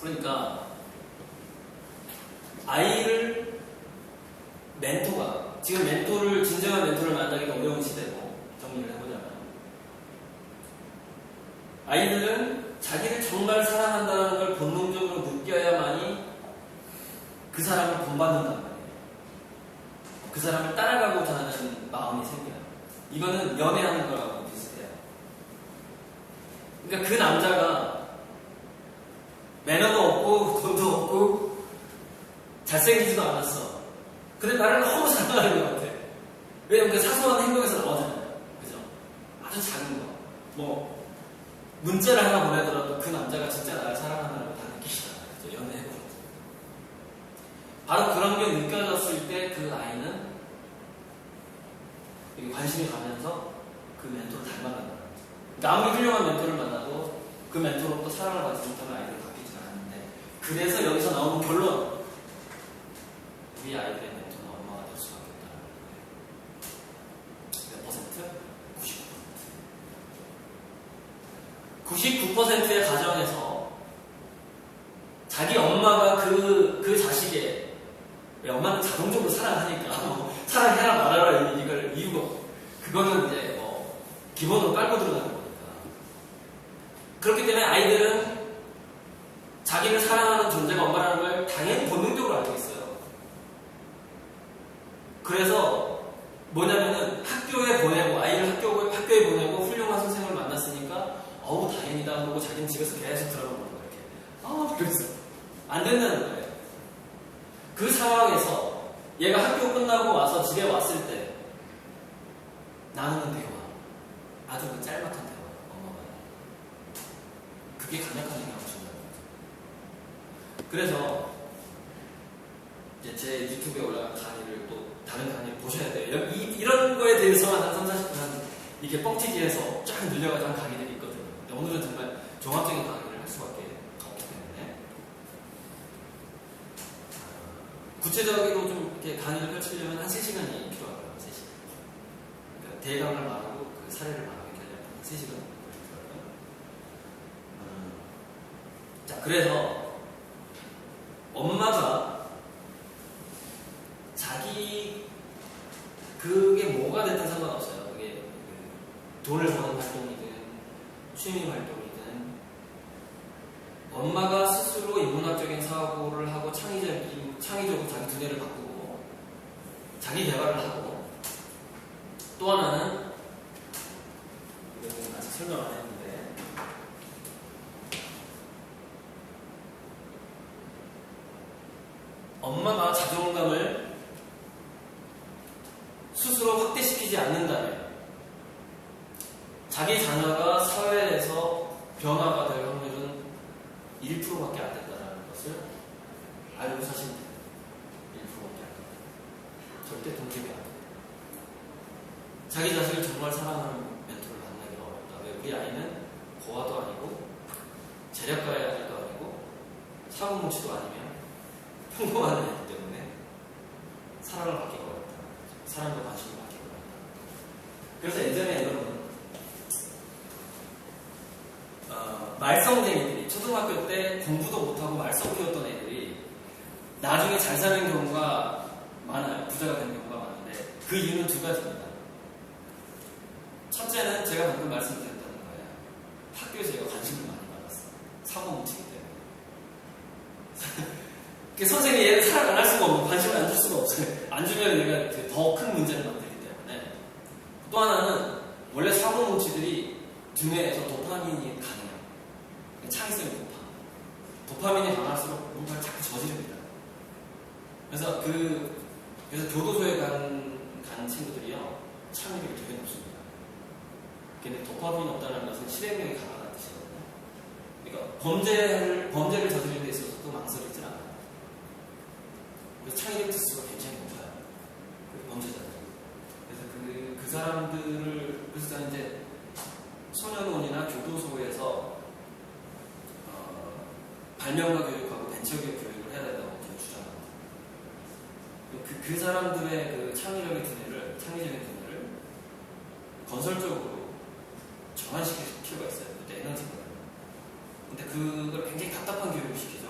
그러니까 아이를 멘토가 지금 진정한 멘토를 만나기가 어려운 시대고 정리를 해보자면 아이들은 자기를 정말 사랑한다는 걸 본능적으로 느껴야만이 그 사람을 본받는단 말이에요. 그 사람을 따라가고자 하는 마음이 생겨요. 이거는 연애하는 거라고 비슷해요. 그러니까 그 남자가 매너도 없고 돈도 없고 잘생기지도 않았어. 근데 나를 너무 사랑하는 것 같아. 왜냐면 그 사소한 행동에서 나오잖아요. 그죠? 아주 작은 거. 뭐 문자를 하나 보내더라도 그 남자가 진짜 나를 사랑하는 걸 다 느끼시잖아요. 그죠? 연애해보고. 바로 그런 게 느껴졌을 때 그 아이는 관심이 가면서 그 멘토를 닮아간다. 그러니까 아무리 훌륭한 멘토를 만나도 그 멘토로부터 사랑을 받지 못하면 아이들이 바뀌지 않는데 그래서 여기서 나오는 결론 우리 아이들의 멘토는 엄마가 될 수밖에 없다. 몇 퍼센트? 99%. 99%의 가정에서 자기 엄마가 그 자식의 엄마는 자동적으로 사랑하니까 사랑해라 말아라 이걸 이유가 그거는 이제 기본으로 빨고 들어가는 거니까. 그렇기 때문에 아이들은 자기를 사랑하는 존재가 엄마라는 걸 당연히 본능적으로 알고 있어요. 그래서 뭐냐면은 학교에 보내고 아이를 학교에 보내고 훌륭한 선생님을 만났으니까 어우 다행이다 그러고 자기는 집에서 계속 들어보는 거예요. 이렇게 그랬어. 안 된다는 거예요. 그 상황에서 얘가 학교 끝나고 와서 집에 왔을 때 나누는 대화, 아주 그 짤막한 대화, 엄마가 그게 강력한 영향을 준다는 거죠. 그래서 이제 제 유튜브에 올라간 강의를 또 다른 강의를 보셔야 돼요. 이런 거에 대해서만 한 3, 40분 이렇게 뻥튀기해서 쫙 늘려가지고 한 강의들이 있거든요. 근데 오늘은 정말 종합적인 강의를 할 수밖에 없기 때문에 구체적으로 좀 이렇게 강의를 펼치려면 한 3시간이 필요하고요. 3시간. 그러니까 대강을 말하고 그 사례를 말하게 되려면 3시간 걸리더라고요. 자, 그래서 엄마가 자기 그게 뭐가 됐든 상관없어요. 그게 돈을 버는 활동이든 취미 활동이든 엄마가 스스로 인문학적인 사고를 하고 창의적으로 자기 두뇌를 바꾸고 자기 개발을 하고 또 하나는 이거는 아직 설명 안 했는데 엄마가 자존감을 스스로 확대시키지 않는다면 자기 자녀가 사회에서 변화가 될 확률은 1%밖에 안 된다는 것을 알고 사시면 돼요. 1%밖에 안 돼요. 절대 동기가 안 돼요. 자기 자식을 정말 사랑하는 멘토를 만나기가 어렵다. 왜? 우리 아이는 고아도 아니고 재력가의 아들도 아니고 사고뭉치도 아니면 평범한 애이기 때문에 사랑을 받기가 어렵다. 사랑과 관심을 받기가 어렵다. 그래서 예전에 여러분 말썽쟁이들이 초등학교 때 공부도 못하고 말썽 피웠던 애들이 나중에 잘 사는 경우가 많아요. 부자가 되는 경우가 많은데 그 이유는 두 가지입니다. 첫째는 제가 방금 말씀드렸다는 거예요. 학교에서 얘가 관심을 많이 받았어. 사고 뭉치기 때문에. 선생님이 얘를 사랑 안 할 수가 없고 관심을 안 줄 수가 없어요. 안 주면 얘가 더 큰 문제를 만들기 때문에. 또 하나는 원래 사고 뭉치들이 두뇌에서 도파민이 강해요. 창의성이 높아. 도파민이 강할수록 뭔가를 자꾸 저지릅니다. 그래서 교도소에 간 친구들이요 창의력이 되게 높습니다. 근데 도파민이 없다는 것은 실행력이 강하다는 뜻이거든요. 그러니까 범죄를 저지르는 데 있어서도 망설이지 않아요. 그래서 창의력 지수가 굉장히 높아요. 그 범죄자들. 그래서 그 사람들을 그래서 저는 이제 소년원이나 교도소에서 발명가 교육하고 벤처 교육을 해야 된다고 저는 주장합니다. 그 사람들의 그 창의적인 두뇌를 건설적으로 전환시킬 필요가 있어요. 그때 에너지거든요. 근데 그걸 굉장히 답답한 교육을 시키죠.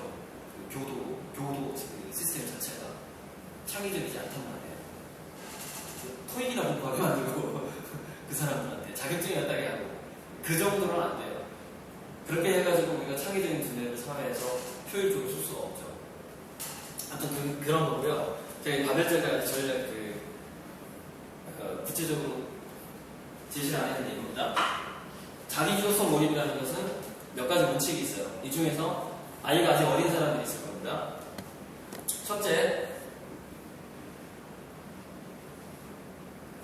그 정도는 안 돼요. 그렇게 해가지고 우리가 창의적인 두뇌를 사회에서 효율적으로 쓸 수가 없죠. 아무튼 그런 거고요. 제가 바벨절까지 전략 구체적으로 제시를 안 했는데 이겁니다. 자기주도성 몰입이라는 것은 몇 가지 원칙이 있어요. 이 중에서 아이가 아직 어린 사람들이 있을 겁니다. 첫째,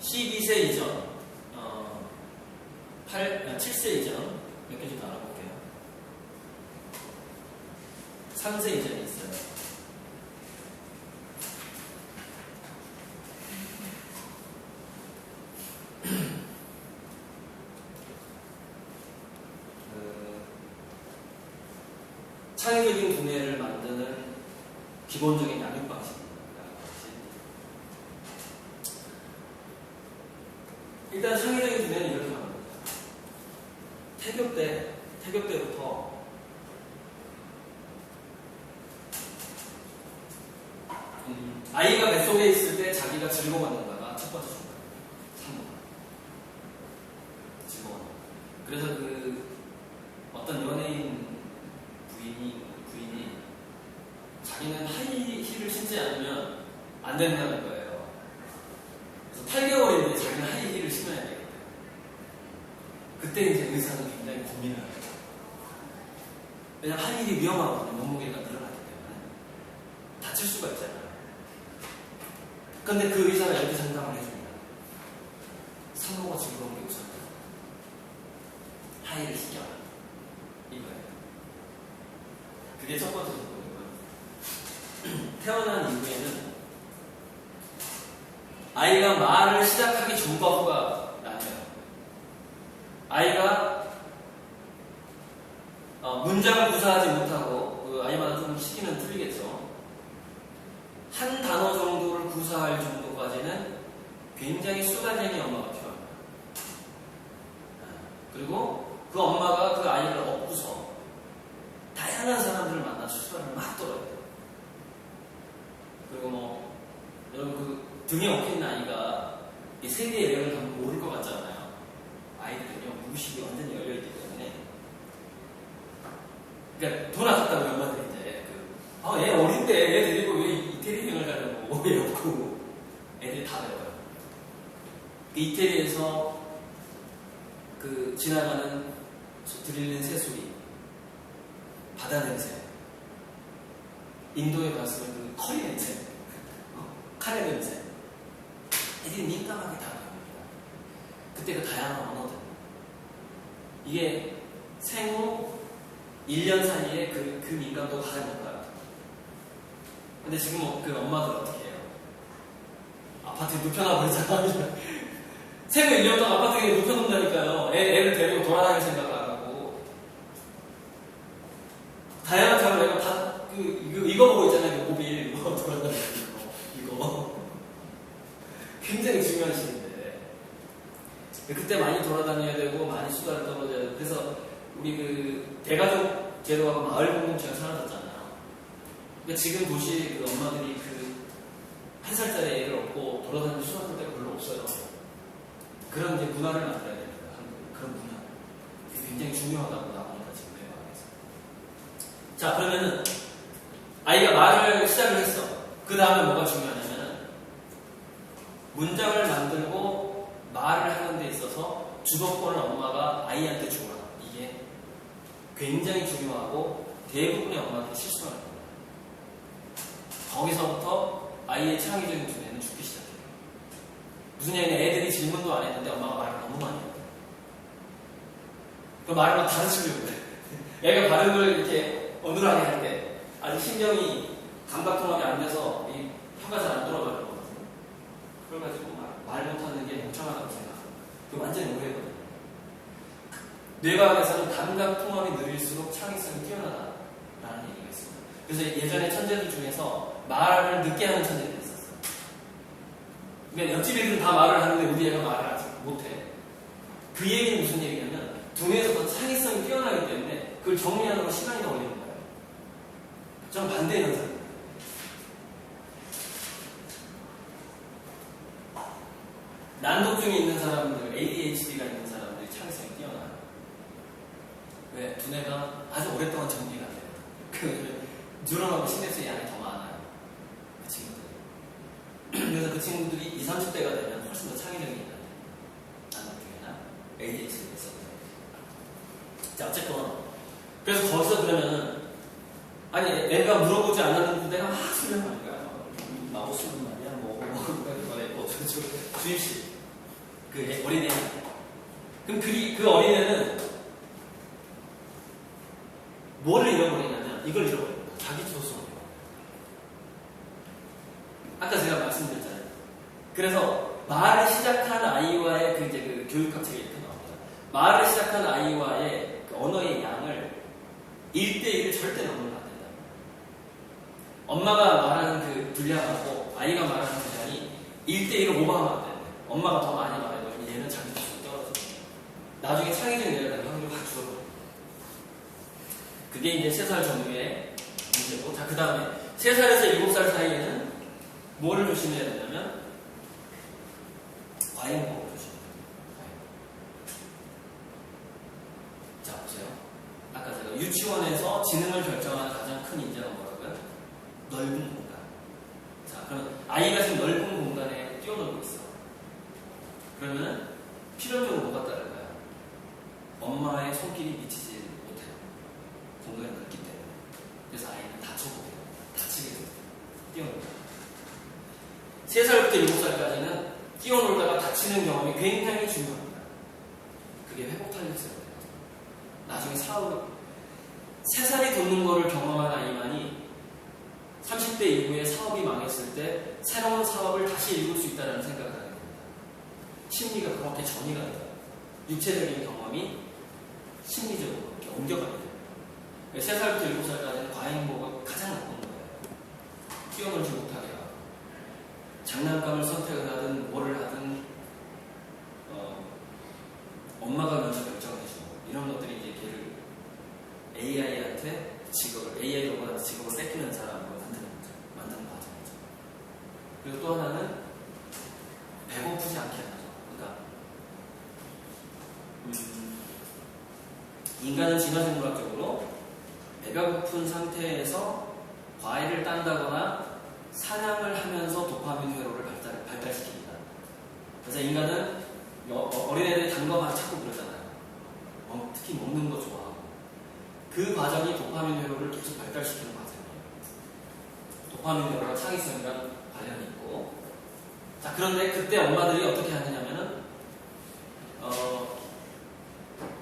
12세 이전, 7세 이전, 몇 개 좀 나눠볼게요. 3세 이전이 있어요. 창의적인 두뇌를 만드는 기본적인 양육 방식입니다. 일단 창의적인 두뇌는 이렇게 만듭니다. 태교 때부터 아이가 뱃속에 있을 때 자기가 즐거워하는가가 첫 번째 순간. 3번. 즐거워. 그래서 어떤 연예인 부인이 자기는 하이힐을 신지 않으면 안 된다는 거예요. 그래서 8개월인데 자기는 하이힐을 신어야 되겠다. 그때 이제 의사는 굉장히 고민을 해요. 왜냐면 하이힐이 위험하거든요. 몸무게가 늘어나기 때문에. 다칠 수가 있잖아요. 근데 그 의사가 이렇게 상담을 해줍니다. 산모가 즐거운 게 우선이다. 하이힐을 신겨라. 이거예요. 그게 첫 번째 조건이고요. 태어난 이후에는 아이가 말을 시작하기 전과 후가 나뉘어요. 아이가 문장을 구사하지 못하고 아이마다 좀 시기는 틀리겠죠. 한 단어 정도를 구사할 정도까지는 굉장히 수다쟁이 엄마가 필요합니다. 그리고 그 엄마가 그 아이를 업고서 다양한 사람들을 만나서 수다를 막 떨어야 돼요. 그리고 여러분 등에 엎인 아이가 이 세계의 여행을 가면 모를 것 같잖아요. 아이들은요, 무의식이 완전히 열려있기 때문에. 그러니까 돈 아깝다고 엄마들이 이제 얘 어린데 얘 데리고 왜 이태리 여행을 가려고 왜 없고 애들이 다 배워요. 이태리에서 지나가는 들리는 새소리, 바다 냄새, 인도에 갔으면 커리 냄새, 카레 냄새, 애들이 민감하게 다 배웁니다. 그때 다양한 언어들, 이게 생후 1년 사이에 그 민감도가 가장 높아요. 근데 지금 엄마들 어떻게 해요? 아파트에 눕혀놔 버리잖아. 생후 1년 동안 아파트에 눕혀놓는다니까요. 애를 데리고 돌아다닐 생각을 안 하고. 다양한 사람을 내가 이거 보고 있잖아요. 모빌 돌아다니는 이거. 굉장히 중요한 시기인데. 그때 많이 돌아다녀야 되고, 많이 수다를 떨어져야 되고. 그래서 우리 대가족 제도하고 마을 공동체가 사라졌잖아요. 그러니까 지금 도시 엄마들이 1살짜리 애를 얻고 돌아다니는 수다 떨 때가 별로 없어요. 그런 이제 문화를 만들어야 됩니다. 그런 문화. 그게 굉장히 중요하다고 나오니까 지금 대화에서. 자, 그러면은 아이가 말을 시작을 했어. 그 다음에 뭐가 중요하냐면은 문장을 만들고 말을 하는 데 있어서 주도권을 엄마가 아이한테 주거나, 이게 굉장히 중요하고 대부분의 엄마들이 실수하는 겁니다. 거기서부터 아이의 창의적인 두뇌는 죽기 시작해요. 무슨 얘기냐, 애들이 질문도 안 했는데 엄마가 말을 너무 많이 해요. 그 말을 막 가르치려고 그래. 애가 바른 걸 이렇게 어눌하게 할 때 아직 신경이 감각통합이 안 돼서 이 혀가 잘 안 돌아가는 거거든요. 그래가지고 말 못하는 게 멍청하다고 생각해요. 그게 완전히 오해거든요. 뇌과학에서는 감각통합이 느릴수록 창의성이 뛰어나다라는 얘기가 있습니다. 그래서 예전에 천재들 중에서 말을 늦게 하는 천재들이 있었어요. 그러니까 옆집 애들은 다 말을 하는데 우리 애가 말을 아직 못해. 그 얘기는 무슨 얘기냐면 두뇌에서 더 창의성이 뛰어나기 때문에 그걸 정리하는 건 시간이 더 걸리는 거예요. 저는 반대 현상. 난독증이 있는 사람들, ADHD가 있는 사람들이 창의성이 뛰어나요. 오랫동안 정리가 안 돼요. 그 뉴런하고 시냅스의 양이 더 많아요. 그 친구들이. 그래서 그 친구들이 20, 30대가 되면 훨씬 더 창의력이 있는 나는 중에나 ADHD가 있었거든요. 자, 어쨌건 그래서 거기서 그러면은 아니 애가 물어보지 않았는데 내가 막 수련하는 거야. 마법수는 말이야 뭐 주입식 그 어린애. 그럼 그 어린애는 뭐를 잃어버리냐면 이걸 잃어버립니다. 자기 주도성을. 아까 제가 말씀드렸잖아요. 그래서 말을 시작한 아이와의 그 교육학 책에 이렇게 나옵니다. 말을 시작한 아이와의 그 언어의 양을 1대1을 절대 넘으면 안 된다. 엄마가 말하는 그 분량하고 아이가 말하는 분량이 1대1을 오버하면 안 된다. 엄마가 더 많이 말해버리면 얘는 자기 주도성이 떨어집니다. 나중에 창의적인 얘기를 하면 확률이 확 줄어들어요. 그게 이제 3살 전후의 문제고, 자, 그 다음에 3살에서 7살 사이에는 뭐를 조심해야 되냐면 과잉보호를 조심해야 돼요. 자, 보세요. 아까 제가 유치원에서 지능을 결정하는 가장 큰 인재가 뭐라고요? 넓은 공간. 자, 그럼 아이가 지금 넓은 공간에 뛰어놀고 있어. 그러면 필연적으로 뭐가 따를까요? 엄마의 손길이 미치지 못해요. 공간이 넓기 때문에. 그래서 아이는 다쳐보게 돼요. 다치게 돼요. 뛰어놀다. 3살부터 7살까지는 뛰어놀다가 다치는 경험이 굉장히 중요합니다. 그게 회복 탄력성이에요. 나중에 3살이 돋는 거를 경험한 아이만이 30대 이후에 사업이 망했을 때 새로운 사업을 다시 읽을 수 있다는 생각을 하게 됩니다. 심리가 그렇게 전이가 돼요. 육체적인 경험이 심리적으로 이렇게 옮겨가게 돼요. 3살부터 7살까지는 과잉보호가 가장 나쁜 거예요. 뛰어놀지 못하게 하고 장난감을 선택을 하든 뭐를 하든 엄마가 먼저 결정해주고 이런 것들이 이제 걔를 AI한테 AI 로봇한테 직업을 뺏기는 사람으로 만드는 과정이죠. 그리고 또 하나는 배고프지 않게 하죠. 그러니까 인간은 진화생물학적으로 배가 고픈 상태에서 과일을 딴다거나 사냥을 하면서 도파민 회로를 발달시킵니다. 그래서 인간은 어린애들이 단 거 막 찾고 그러잖아요. 특히 먹는 거 좋아하고. 그 과정이 도파민 회로를 계속 발달시키는 과정이에요. 도파민 회로가 창의성이랑 관련이 있고. 자, 그런데 그때 엄마들이 어떻게 하느냐면은,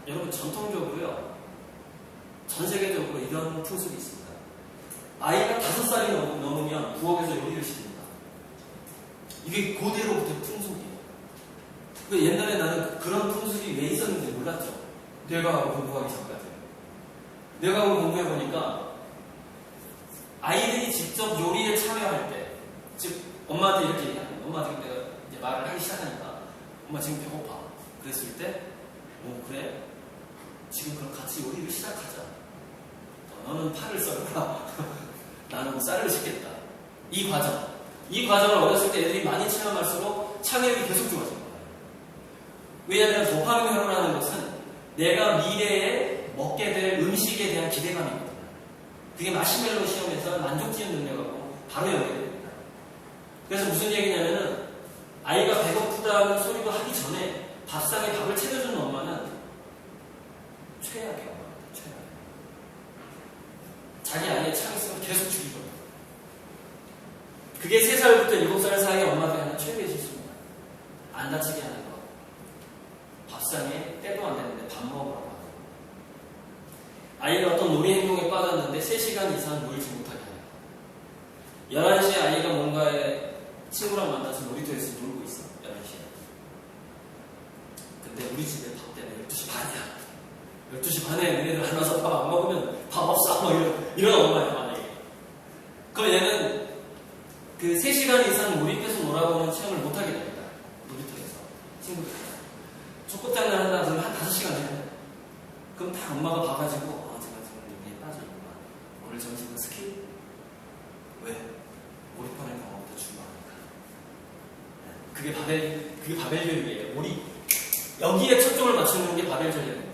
여러분 전통적으로요, 전 세계적으로 이런 풍습이 있습니다. 아이가 5살이 넘으면 부엌에서 요리를 시킵니다. 이게 고대로부터 풍속이에요. 옛날에 나는 그런 풍습이 왜 있었는지 몰랐죠. 뇌과학을 공부하기 전까지. 뇌과학을 공부해보니까 아이들이 직접 요리에 참여할 때, 즉 엄마한테 이렇게 얘기하는 거예요. 엄마한테 내가 이제 말을 하기 시작하니까 엄마 지금 배고파. 그랬을 때 그래? 지금 그럼 같이 요리를 시작하자. 너는 파를 썰어라. 나는 쌀을 씻겠다. 이 과정을 어렸을 때 애들이 많이 체험할수록 창의력이 계속 좋아집니다. 왜냐하면 도파민 회로라는 것은 내가 미래에 먹게 될 음식에 대한 기대감이거든요. 그게 마시멜로 시험에서 만족지연 능력하고 바로 연결됩니다. 그래서 무슨 얘기냐면은 아이가 배고프다는 소리도 하기 전에 밥상에 밥을 채워주는 엄마는 최악의 엄마입니다. 최악. 자기 아이의 창의성을 계속 죽이거든요. 그게 3살부터 7살 사이에 엄마들이 하는 최고의 실수입니다. 안 다치게 하는 거. 밥상에 때도 안 되는데 밥 먹으라고 하는 거. 아이가 어떤 놀이 행동에 빠졌는데 3시간 이상 놀지 못하게 하는 거. 11시에 아이가 뭔가에 친구랑 만나서 놀이터에서 놀고 있어. 11시에. 근데 우리 집에 밥 때문에 12시 반이야. 12시 반에 너네들 안 와서 밥 안 먹으면 밥 없어. 뭐 이런 엄마예요, 만약에. 그럼 얘는 그 3시간 이상 몰입해서 놀아보는 체험을 못하게 됩니다. 놀이터에서. 친구들이랑. 족구장난 한다 그러면 한 5시간 해요. 그럼 다 엄마가 봐가지고, 제가 지금 여기에 빠져있구나. 오늘 점심은 스키? 왜? 몰입하는 경험부터 중요하니까. 그게 바벨 교육이에요. 몰입. 여기에 초점을 맞추는 게 바벨 전략입니다.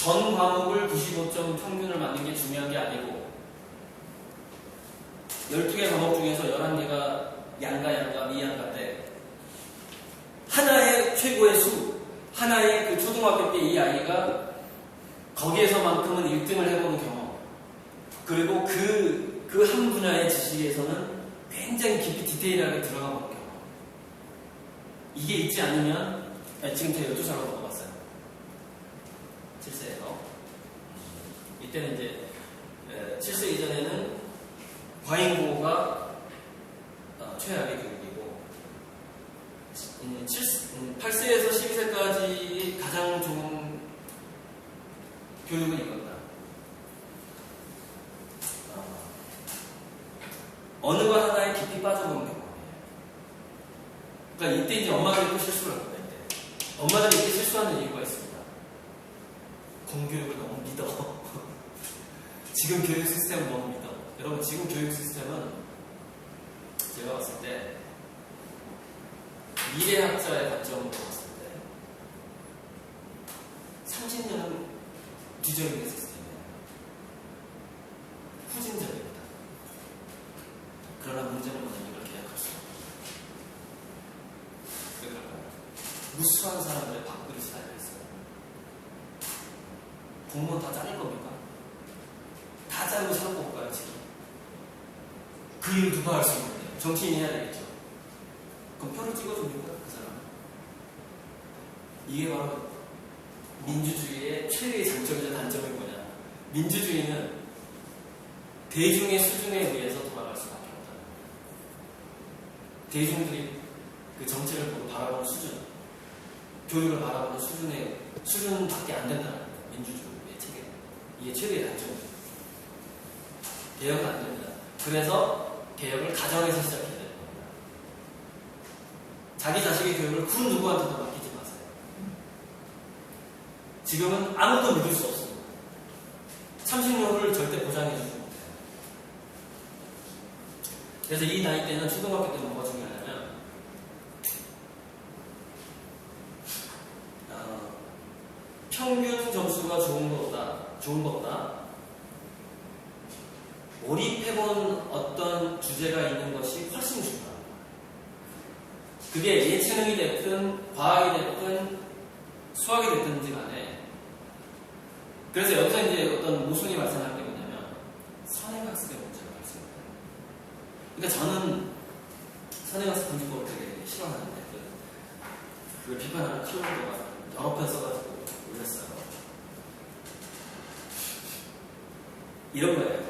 전 과목을 95점 평균을 맞는 게 중요한 게 아니고 12개 과목 중에서 11개가 양가, 미양가인데 하나의 최고의 수, 하나의 그 초등학교 때 이 아이가 거기에서만큼은 1등을 해보는 경험, 그리고 그 한 분야의 지식에서는 굉장히 깊이 디테일하게 들어가 보는 경험, 이게 있지 않으면, 지금 제가 12살로 넘어갔어요. 7세에서. 이때는 이제 7세 이전에는 과잉고가 최악의 교육이고 8세에서 12세까지 가장 좋은 교육은 이겁니다. 어느 것 하나에 깊이 빠져보는 경험이에요. 그러니까 이때 이제 엄마들이 또 실수를 합니다. 이때. 엄마들이 이렇게 실수하는 이유가 있습니다. 공교육을 너무 믿어. 지금 교육 시스템을 너무 믿어. 여러분, 지금 교육 시스템은 제가 봤을 때 미래학자의 관점으로 봤을 때 30년은 뒤져있는 시스템이에요. 후진적입니다. 그러나 문제는 뭐냐면 이걸 계약할 수 없어요. 왜 그럴까요? 무수한 사람들의 밥그릇이 달려있어요. 공무원 다 자를 겁니까? 다 자르고 사는 건가요, 지금? 그 일을 누가 할 수 있는데? 정치인이 해야 되겠죠. 그럼 표를 찍어줍니까? 그 사람은? 이게 바로 민주주의의 최대의 장점이자 단점이 뭐냐? 민주주의는 대중의 수준에 의해서 돌아갈 수밖에 없다. 대중들이 그 정책을 보고 바라보는 수준, 교육을 바라보는 수준밖에 안 된다는 거예요. 민주주의의 체계. 이게 최대의 단점이에요. 개혁은 안 됩니다. 그래서 개혁을 가정에서 시작해야 되는 겁니다. 자기 자식의 교육을 그 누구한테도 맡기지 마세요. 지금은 아무도 믿을 수 없습니다. 참신료를 절대 보장해주지 못해요. 그래서 이 나이 때는 초등학교 때는 뭐가 중요하냐면 평균 점수가 좋은 것보다 몰입해본 어떤 주제가 있는 것이 훨씬 중요합니다. 그게 예체능이 됐든 과학이 됐든 수학이 됐든지 간에. 그래서 여기서 이제 어떤 모순이 발생하는 게 뭐냐면 선행학습의 문제가 발생합니다. 그러니까 저는 선행학습 분지법을 되게 싫어하는데 그걸 비판하는 칼럼도가 여러 편 써가지고 올렸어요. 이런 거예요.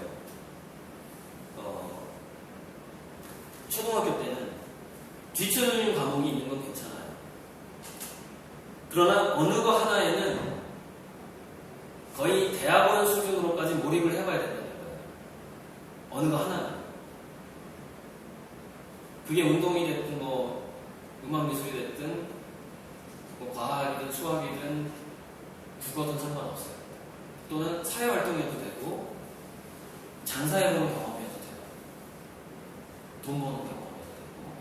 초등학교 때는 뒤쳐지는 과목이 있는 건 괜찮아요. 그러나 어느 거 하나에는 거의 대학원 수준으로까지 몰입을 해봐야 된다는 거예요. 어느 거 하나는. 그게 운동이 됐든 뭐 음악미술이 됐든 뭐 과학이든 수학이든 국어든 상관없어요. 또는 사회활동해도 되고 장사해보는 경험해도 돼요. 돈 버는 경험해도 되고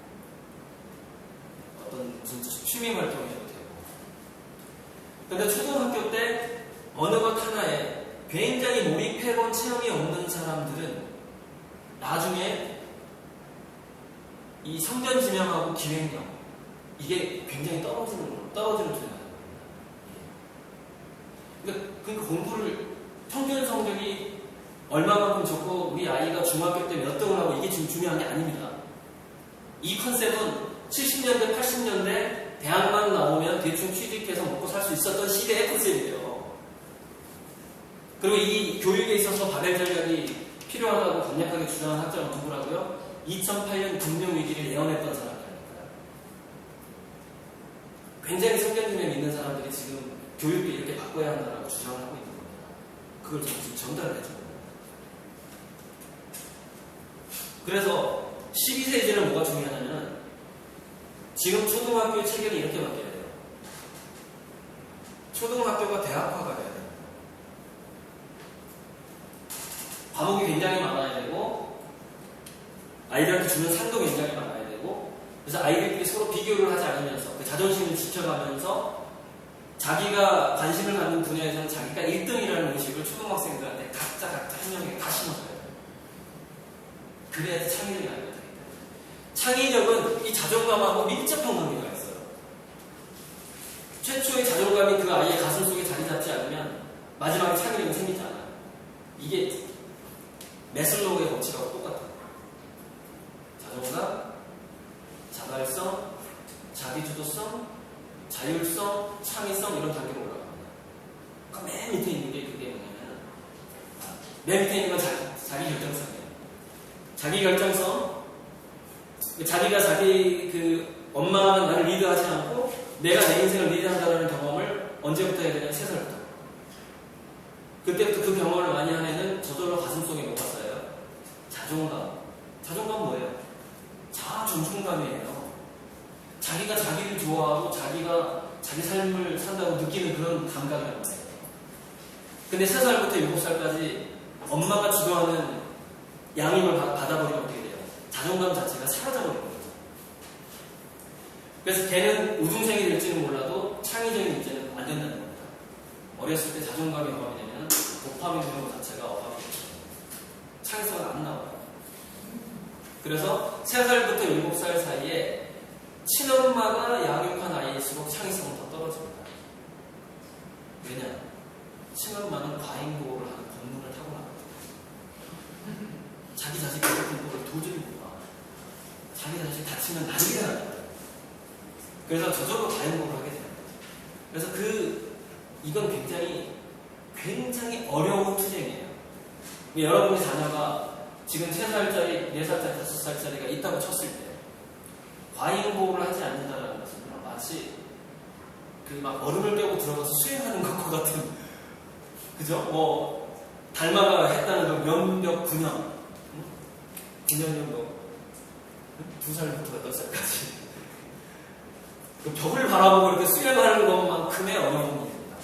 어떤 무슨 취미활동해도 되고. 근데 초등학교 때 어느 것 하나에 굉장히 몰입해본 체험이 없는 사람들은 나중에 이 성견지명하고 기획력 이게 굉장히 떨어지는 조약입니다. 그러니까 공부를 평균 성적이 얼마만큼 좋고 우리 아이가 중학교 때 몇 등을 하고 이게 지금 중요한 게 아닙니다. 이 컨셉은 70년대, 80년대 대학만 나오면 대충 취직해서 먹고 살 수 있었던 시대의 컨셉이에요. 그리고 이 교육에 있어서 바벨 전략이 필요하다고 강력하게 주장한 학자는 누구라고요? 2008년 금융위기를 예언했던 사람들이니까요. 굉장히 성견지명 있는 사람들이 지금 교육을 이렇게 바꿔야 한다고 주장을 하고 있는 겁니다. 그걸 지금 전달을 해주는 겁니다. 그래서 12세 이제는 뭐가 중요하냐면 지금 초등학교 체계를 이렇게 바뀌어야 돼요. 초등학교가 대학화가 돼야 돼요. 과목이 굉장히 많아야 되고 아이들한테 주는 상도 굉장히 많아야 되고 그래서 아이들끼리 서로 비교를 하지 않으면서 그 자존심을 지켜가면서 자기가 관심을 갖는 분야에서는 자기가 1등이라는 의식을 초등학생들한테 각자 한 명에게 다 심어줘야 돼요. 그래야지 창의력이 나게 되기 때문에. 창의력은 이 자존감하고 밀접한 관계가 있어요. 최초의 자존감이 그 아이의 가슴 속에 자리 잡지 않으면 마지막에 창의력이 생기지 않아요. 이게 매슬로우의 법칙하고 똑같아요. 자존감, 자발성, 자기주도성, 자율성, 창의성 이런 단계로 올라갑니다. 그러니까 맨 밑에 있는 게 그게 뭐냐면 맨 밑에 있는 건 자기 결정성이에요. 자기 결정성, 자기가 자기 엄마가 나를 리드하지 않고 내가 내 인생을 리드한다는 경험을 언제부터 해야 되냐면 3살부터. 그때부터 그 경험을 많이 한 애는 저절로 가슴속에 뭐가 쌓여요? 자존감. 자존감 뭐예요? 자존감이에요. 자기가 자기를 좋아하고 자기가 자기 삶을 산다고 느끼는 그런 감각이란 말이에요. 근데 3살부터 7살까지 엄마가 주도하는 양육을 받아버리면 어떻게 돼요? 자존감 자체가 사라져버리는 거죠. 그래서 걔는 우등생이 될지는 몰라도 창의적인 인재는 안 된다는 겁니다. 어렸을 때 자존감이 어감이 되면 도파민 hormone 자체가 어감이 되죠. 창의성은 안 나와요. 그래서 3살부터 7살 사이에 친엄마가 양육한 아이일수록 창의성은 더 떨어집니다. 왜냐? 친엄마는 과잉보호를 하는 본능을 타고나거든요. 자기 자식 괴롭힌 꼴을 도저히 못 봐. 자기 자식 다치면 난리가 나요. 그래서 저절로 과잉보호를 하게 돼요. 그래서 이건 굉장히 어려운 투쟁이에요. 여러분의 자녀가 지금 3살짜리, 4살짜리, 5살짜리가 있다고 쳤을 때 과잉보호를 하지 않는다는 것은 마치 막 얼음을 깨고 들어가서 수행하는 것과 같은, 그죠? 달마가 했다는 그 면역 9년, 9년이면 2살부터 8살까지 그 벽을 바라보고 이렇게 수행하는 것만큼의 어려운 일입니다.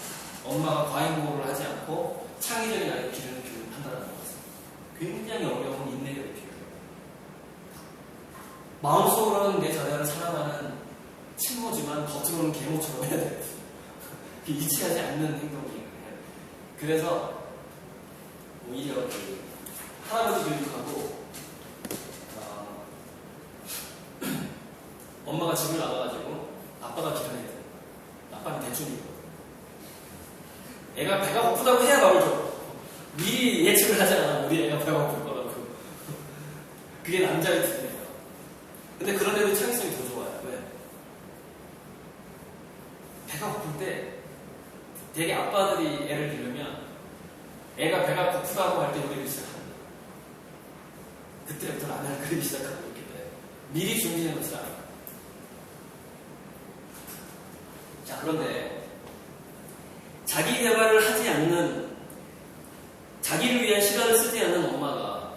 엄마가 과잉보호를 하지 않고 창의적인 아이를 기르는 교육을 한다는 것은 굉장히 어려운 인내력이 필요해요. 마음속으로는 내 자녀를 사랑하는 친모지만 겉으로는 계모처럼 해야 돼요. 일치하지 않는 행동이에요. 그래서 오히려 할아버지 교육하고 엄마가 집을 나가가지고 아빠가 기도해야 돼요. 아빠는 대충이고 애가 배가 고프다고 해야 밥을 줘. 미리 예측을 하지 않아. 우리 애가 배가 고플 거라고. 그게 남자의 특징이에요. 근데 그런 애들 창의성이 더 좋아요. 왜? 배가 고플 때 되게 아빠들이 애를 기르면 애가 배가 고프다고 할 때 요리를 시작합니다. 그때부터 라면을 끓이기 시작하고 이렇게 돼요. 미리 준비해 놓지 않아요. 자, 그런데 자기 개발을 하지 않는, 자기를 위한 시간을 쓰지 않는 엄마가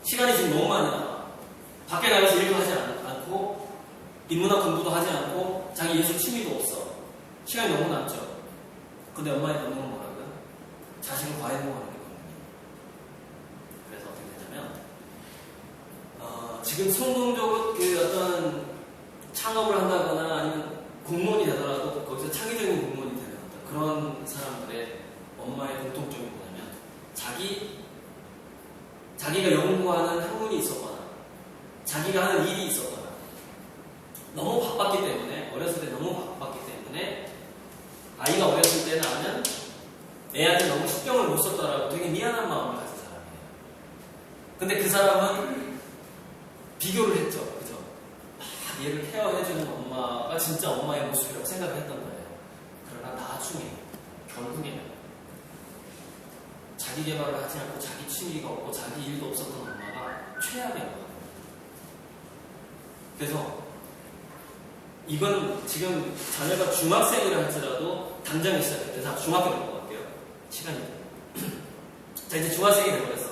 시간이 지금 너무 많이 나와. 밖에 나가서 일도 하지 않고 인문학 공부도 하지 않고 자기 예술 취미도 없어. 시간이 너무 남죠. 근데 엄마의 본능은 뭐라고요? 자식을 과잉보호하는 게 본능이에요. 그래서 어떻게 되냐면 지금 성공적으로 어떤 창업을 한다거나 아니면 공무원이 되더라도 거기서 창의적인 공무원이 되는 그런 사람들의 엄마의 공통점이 뭐냐면 자기가 연구하는 학문이 있었거나 자기가 하는 일이 있었거나 너무 바빴기 때문에, 어렸을 때 너무 바빴기 때문에 아이가 어렸을 때 나면 애한테 너무 신경을 못 썼다라고 되게 미안한 마음을 가진 사람이에요. 근데 그 사람은 비교를 했죠. 그죠? 막 얘를 케어해주는 엄마가 진짜 엄마의 모습이라고 생각을 했던 거예요. 그러나 나중에 결국에는 자기 개발을 하지 않고 자기 취미가 없고 자기 일도 없었던 엄마가 최악의 엄마입니다. 그래서 이건 지금 자녀가 중학생이라 할지라도 당장에 시작해요. 그래서 중학교 넘어갈게요. 시간이. 자, 이제 중학생이 돼버렸어.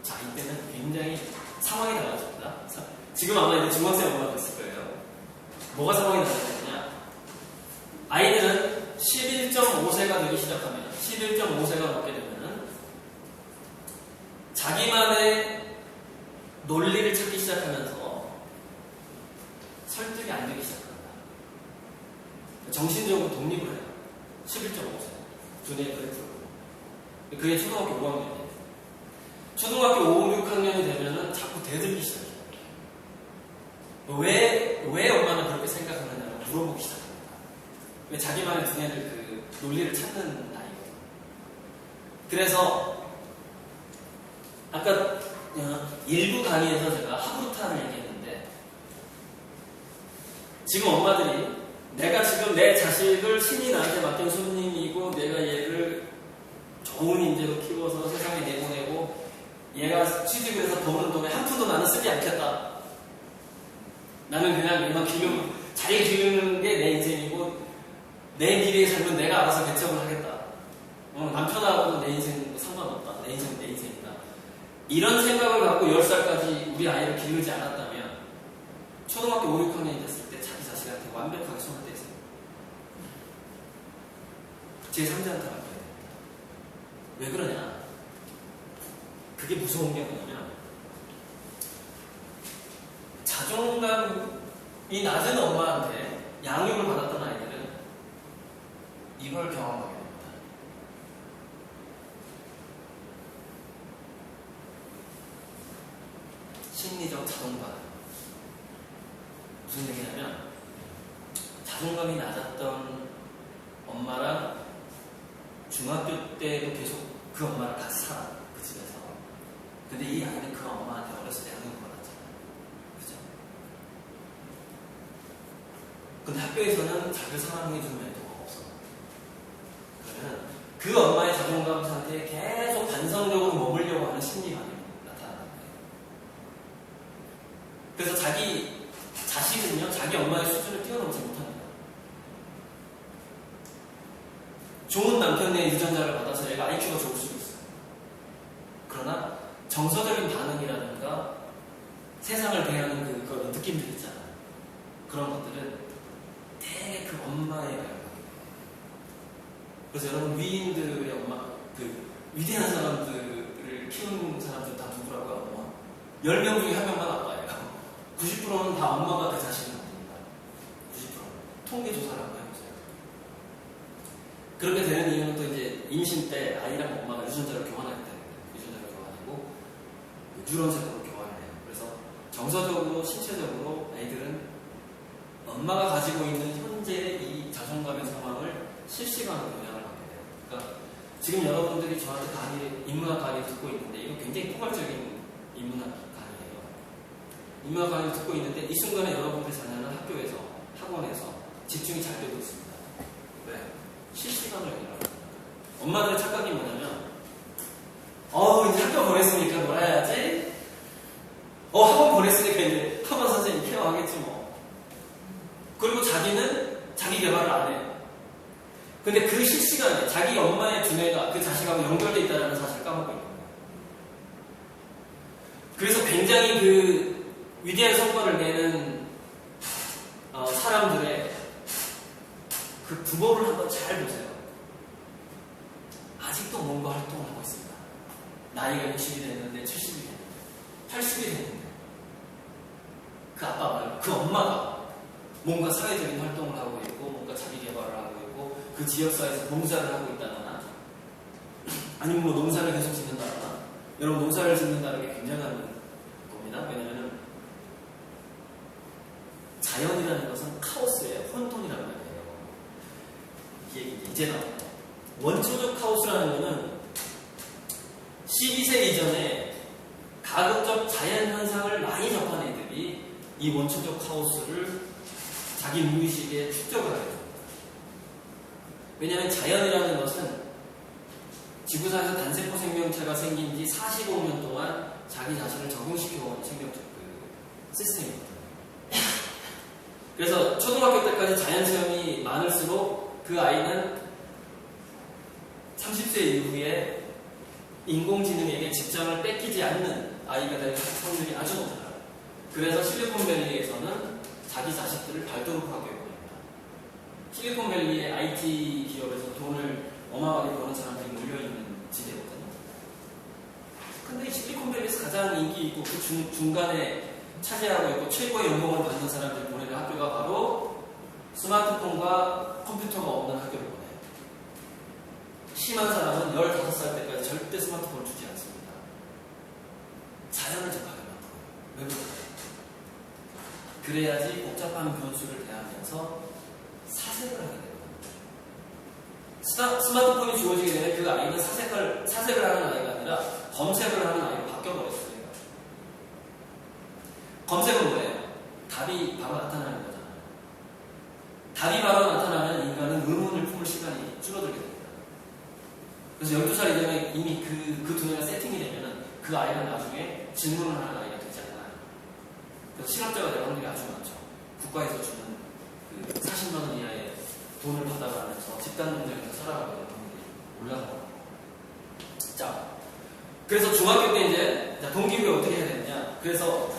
자, 이때는 굉장히 상황이 달라집니다. 지금 아마 이제 중학생 엄마가 됐을 거예요. 뭐가 상황이 달라지느냐? 아이들은 11.5세가 되기 시작하면, 11.5세가 넘게 되면은 자기만의 논리를 찾기 시작하면서 설득이 안 되기 시작합니다. 정신적으로 독립을 그게 초등학교 5학년이에요. 초등학교 5, 6학년이 되면은 자꾸 대들기 시작해요. 왜 엄마는 그렇게 생각하느냐고 물어보기 시작합니다. 왜 자기만의 두뇌를 그 논리를 찾는 나이거든요. 그래서 아까 일부 강의에서 제가 하브루타를 얘기했는데 지금 엄마들이 내가 지금 내 자식을 신이 나한테 맡긴 손님이고 내가 얘를 좋은 인재로 키워서 세상에 내보내고 얘가 취직을 해서 버는 돈에 한 푼도 나는 쓰지 않겠다. 나는 그냥 얘만 잘 기르는 게 내 인생이고 내 미래의 삶은 내가 알아서 개척을 하겠다. 남편하고도 내 인생 상관없다. 내 인생은 내 인생이다. 이런 생각을 갖고 10살까지 우리 아이를 기르지 않았다면 초등학교 5, 6학년이 됐을 때 자기 자식한테 완벽하게 손을 떼세요. 제3자한테 맡겨야 됩니다. 왜 그러냐? 그게 무서운 게 뭐냐면 자존감이 낮은 엄마한테 양육을 받았던 아이들은 이걸 경험하게 됩니다. 심리적 자존감. 무슨 얘기냐면 자존감이 낮았던 엄마랑 중학교 때도 계속 그 엄마랑 같이 살아. 그 집에서. 근데 이 아이는 그 엄마한테 어렸을 때 양육을 받았잖아요. 그죠? 근데 학교에서는 자기를 사랑해주는 멘토가 없어. 그러면 그 엄마의 자존감 상태에 계속 반성적으로 머물려고 하는 심리 반응이 나타나는 거예요. 그래서 자기 자신은요, 자기 엄마의 수준을 뛰어넘지 못합니다. 좋은 남편의 유전자를 받아서 얘가 IQ가 좋을 수도 있어요. 그러나 정서적인 반응이라든가 세상을 대하는 그런 느낌들 있잖아요. 그런 것들은 되게 그 엄마의 영향을 받게 돼요. 그래서 여러분 위인들의 엄마, 그 위대한 사람들을 키우는 사람들 다 누구라고요? 10명 중에 1명만 아빠예요. 90%는 다 엄마가 그 자식을 만듭니다. 90%. 통계 조사를 한번 해보세요. 그렇게 되는 이유는 또 이제 임신 때 아이랑 엄마가 유전자를 교환하기 때문에 유전자를 교환하고 뉴런세포로 교환을 해요. 그래서 정서적으로 신체적으로 아이들은 엄마가 가지고 있는 현재의 이 자존감의 상황을 실시간으로 영향을 받게 돼요. 그러니까 지금 여러분들이 저한테 인문학 강의를 듣고 있는데 이거 굉장히 포괄적인 인문학 강의예요. 인문학 강의를 듣고 있는데 이 순간에 여러분들 자녀는 학교에서 학원에서 집중이 잘 되고 있습니다. 왜? 실시간으로 영향을 받습니다. 엄마들의 착각이 뭐냐면 이제 학교 보냈으니까 놀아야지. 학원 보냈으니까 이제 학원 선생님 케어하겠지 뭐. 그리고 자기는 자기 개발을 안 해. 근데 그 실시간에 자기 엄마의 두뇌가 그 자식하고 연결되어 있다는 사실을 까먹고 있는 거예요. 그래서 굉장히 그 위대한 성과를 내는 사람들의 그 부모를 한번 잘 보세요. 아직도 뭔가 활동을 하고 있습니다. 나이가 60이 됐는데 70이 됐는데 80이 됐는데 그 아빠 말고 그 엄마가 뭔가 사회적인 활동을 하고 있고 뭔가 자기 개발을 하고 있고 그 지역사회에서 봉사를 하고 있다거나 아니면 뭐 농사를 계속 짓는다거나 여러분 농사를 짓는다는 게 굉장한 겁니다. 왜냐하면 자연이라는 것은 카오스예요. 혼돈이란 말이에요. 이게 이제 나와요. 원초적 카오스라는 것은 12세 이전에 가급적 자연현상을 많이 접한 애들이 이 원초적 카오스를 자기 무의식에 축적을 하게 됩니다. 왜냐하면 자연이라는 것은 지구상에서 단세포 생명체가 생긴 지 45년 동안 자기 자신을 적응시켜온 생명체 시스템입니다. 그래서 초등학교 때까지 자연체험이 많을수록 그 아이는 30세 이후에 인공지능에게 직장을 뺏기지 않는 아이가 될 확률이 아주 높아요. 그래서 실리콘밸리에서는 자기 자식들을 발도록 하게 됩니다. 실리콘밸리의 IT 기업에서 돈을 어마어마하게 버는 사람들이 몰려있는 지대거든요. 근데 실리콘밸리에서 가장 인기 있고 그 중간에 차지하고 있고 최고의 연봉을 받는 사람들 보내는 학교가 바로 스마트폰과 컴퓨터가 없는 학교를 보내요. 심한 사람은 15살 때까지 그래야지 복잡한 변수를 대하면서 사색을 하게 돼요. 스마트폰이 주어지게 되면 그 아이는 사색을 하는 아이가 아니라 검색을 하는 아이로 바뀌어버렸어요. 검색은 뭐예요? 답이 바로 나타나는 거잖아요. 답이 바로 나타나면 인간은 의문을 품을 시간이 줄어들게 됩니다. 그래서 12살 이전에 이미 그 두뇌가 세팅이 되면 그 아이가 나중에 질문을 하는 아이가 되지 않아요. 그래서 실업자가 될 확률이 아주 많죠. 국가에서 주는 그 40만 원 이하의 돈을 받아가면서 집단 농장에서 살아가게 되는 확률이 올라가요. 자, 그래서 중학교 때 이제 동기부여 어떻게 해야 되느냐. 그래서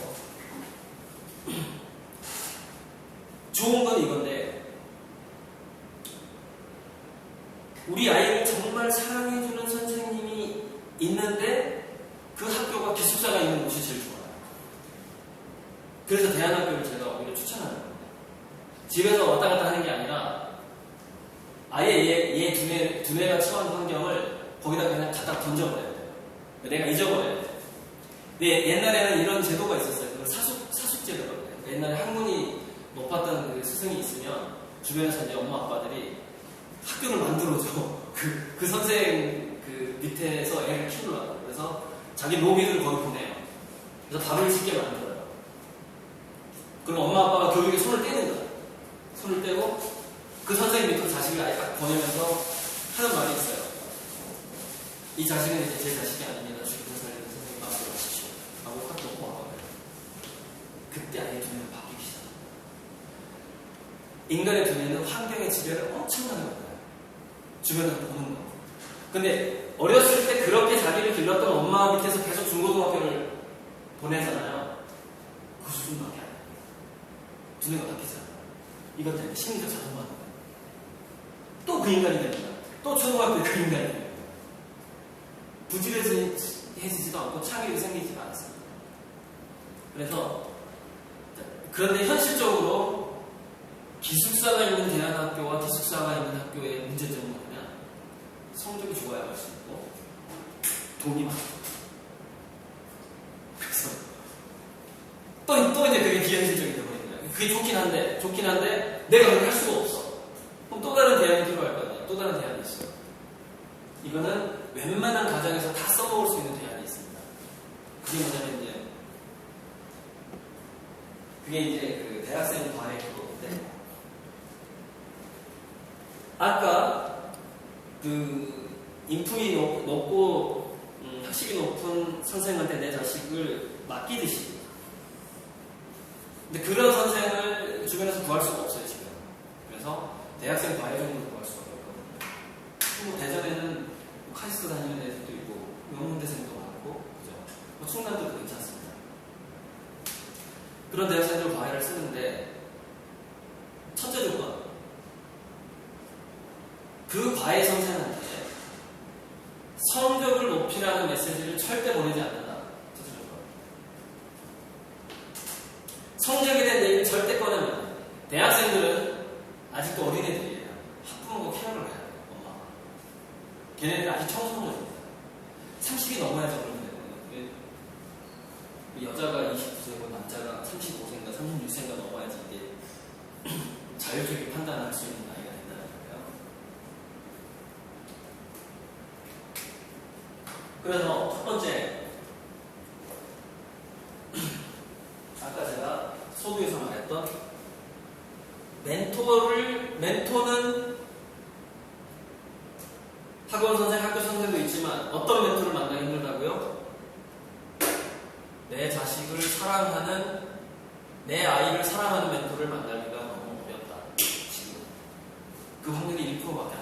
좋은 건 이건데, 우리 아이를 정말 사랑해주는 선생님이 있는데 그 학교가 기숙사가 있는 곳이 제일 좋아요. 그래서 대안학교를 제가 오히려 추천하는 겁니다. 집에서 왔다 갔다 하는 게 아니라 아예 얘 두뇌가 처한 환경을 거기다 그냥 갖다 던져버려야 돼요. 내가 잊어버려야 돼요. 근데 옛날에는 이런 제도가 있었어요. 그걸 사숙제도라고 해요. 옛날에 학문이 높았던 그 스승이 있으면 주변에서 이제 엄마 아빠들이 학교를 만들어줘. 그 선생 그 밑에서 애를 키우려고. 그래서 자기 노비들을 거기 보내요. 그래서 밥을 짓게 만들어요. 그럼 엄마 아빠가 교육에 손을 떼는 거야. 손을 떼고 그 선생님 밑으로 자식을 아예 딱 보내면서 하는 말이 있어요. 이 자식은 이제 제 자식이 아닙니다. 죽이고 살리는 선생님 마음대로 하십시오. 하고 딱 놓고 와봐요. 그때 아예 두뇌가 바뀌기 시작해요. 인간의 두뇌는 환경의 지배를 엄청나게 받아요. 주변을 보는 거. 근데 어렸을 때 그렇게 자기를 길렀던 엄마 밑에서 계속 중고등학교를 보내잖아요. 그 수준밖에 안 해요. 두뇌가 바뀌잖아요. 이것 때문에 심리적 자동화가 돼요. 또 그 인간이 됩니다. 또 초등학교에 그 인간이 됩니다. 부지런해지지도 않고 창의력이 생기지도 않습니다. 그래서 그런데 현실적으로 기숙사가 있는 대안학교와 기숙사가 있는 학교의 문제점은 뭐냐? 성적이 좋아야 할 수 있고 돈이 많고. 그래서 또 이제 그게 비현실적이 되어버립니다. 그게 좋긴 한데 내가 그렇게 할 수가 없어. 그럼 또 다른 대안이 필요할 거 아니야. 또 다른 대안이 있어요. 이거는 웬만한 가정에서 다 써먹을 수 있는 대안이 있습니다. 그게 뭐냐면 그게 그 대학생 과외 그거인데, 아까 그 인품이 높고 학식이 높은 선생한테 내 자식을 맡기듯이, 근데 그런 선생을 주변에서 구할 수가 없어요 지금. 그래서 대학생 과외 정도로 구할 수가 없거든요. 뭐 대전에는 카시스 다니는 애들도 있고 영문대생도 많고, 그죠? 뭐 충남도 괜찮습니다. 그런 대학생들 과외를 쓰는데 첫째 조건, 그 과외 선생한테 성적을 높이라는 메시지를 절대 보내지 않는다. 첫째 조건. 성적에 대한 얘기를 절대 꺼내면 안 돼요. 대학생들은 아직도 어린애들이에요. 학부모가 케어를 해야 돼요. 엄마가. 걔네들 아직 청소년입니다. 30이 넘어야죠. 그러면 여자가 29세고 남자가 35세인가 36세인가 넘어야지 이게 자율적인 판단을 할 수 있는 나이가 된다는 거예요. 그래서 첫 번째, 아까 제가 소두에서 말했던 멘토는 학원 선생, 학교 선생도 있지만 어떤 멘토를 만나기 힘들다고요? 내 자식을 사랑하는, 내 아이를 사랑하는 멘토를 만나기가 너무 어렵다. 지금 그 확률이 1%밖에 안 돼요.